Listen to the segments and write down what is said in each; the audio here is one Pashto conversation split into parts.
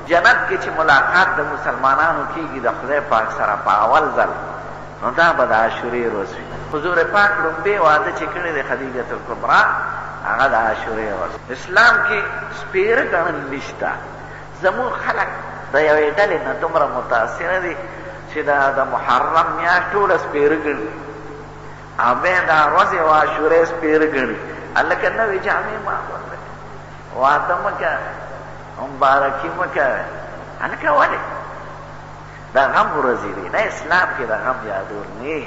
جنت کې چې ملاقات د مسلمانانو کېږي د خدای پاک سره په اول ځل، نو دا به د عاشورې روز وي. حضور پاک لومبې واده چې کړی د خدیجة الکبرا هغه د عاشورې روز. اسلام کې سپېره ګڼل نشته. زموږ خلک د یوې ډلې نه دومره متاثره دي چې د محرم میاشت ټوله سپېره ګڼي او بیا دا ورځې و عاشورې سپېره ګڼي. هلکه نوې جامې مه اغوندئ، واده مه کوئ، مبارکي مه کوئ. هلکه ولې؟ د غم ورځې دي، نه اسلام کې د غم یادول نه.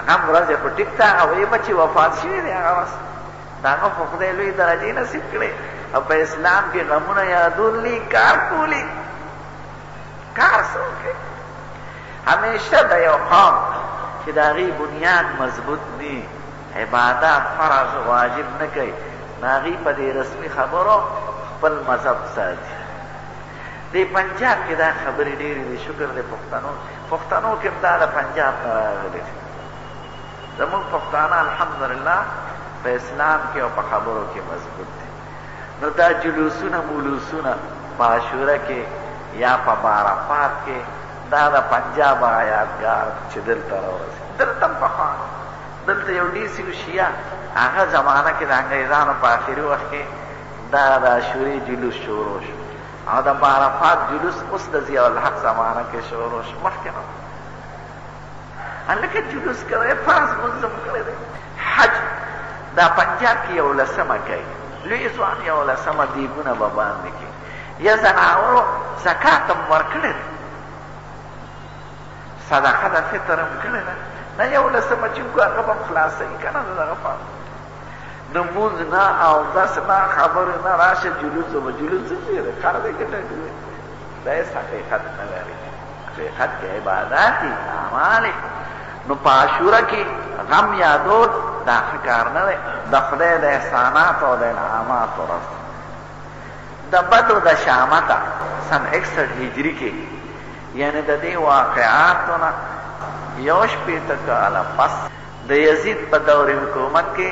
غم ورځې خو ټیک ته هغه وایي به چې وفات شوي دی هغه وس د هغه خو خدای لوی درجې نصیب کړی. او په اسلام کې غمونه یادول نه، کار کولی. کار څه وکړي؟ همیشه د یو قوم چې د هغې بنیاد مضبوط نه، عبادات فرض واجب نه کوي، نو هغې په دې رسمي خبرو خپل مذهب ساتي. دی پنجاب کې دا خبرې ډېرې دي. شکر دی پښتنو کې دا د پنجاب نه راغلي دي. زموږ پښتانه الحمدلله په اسلام کې او په خبرو کې مضبوط دي. نو دا جلوسونه مولوسونه په عاشوره کې یا په عرفات کې دا د پنجاب هغه یادګار چې دلته راورسېد. دلته هم پخوا دلته یو ډیسي وشیه هغه زمانه کې د انګریزانو په آخري وخت کې دا د عاشورې جلوس شروع شو او د عرفات جلوس اوس د ضیاء الحق زمانه کې شروع شو. مخکې نه هلکه جلوس کوئ، فرض منظم کړی دی. حج دا پنجاب کې 11مه کوي، لوی ځوان 11مه دیګونه به باندې کوي. یا زناورو زکات هم ورکړی دی، صدقه د فطر هم کړې ده. نه 11مه چې وکړو هغه به هم خلاصوي که نه د دغه په لمونځ نه اودس نه خبرې نه راشه جلوس به جلوس څه شی دی؟ خر دی که ټټوي؟ دا هېڅ حقیقت نه لري. حقیقت کې عبادات دي، اعمال. نو په عاشوره کې غم یادول دا ښه کار نه دی. د خدای د احساناتو او د انعاماتو ورځ د بدر د شامته سن 61 هجري کې، یعنی د دې واقعاتو نه 1 کاله پس د یزید په دور حکومت کې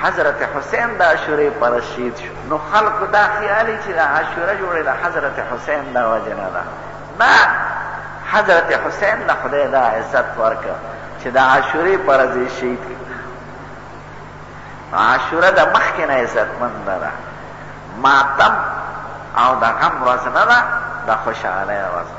حضرت حسین د عاشورې پر شهید شو. نو خلکو دا خیالي چې د عاشوره جوړې د حضرت حسین د وجې نه ده. نه، حضرت حسین له خدای دا عزت ورکړه چې د عاشورې پر ورځ یې شهید کړي. عاشوره د مخکې نه عزتمنده ده، ماتم او د غم ورځ نه ده، د خوشحالۍ ورځ.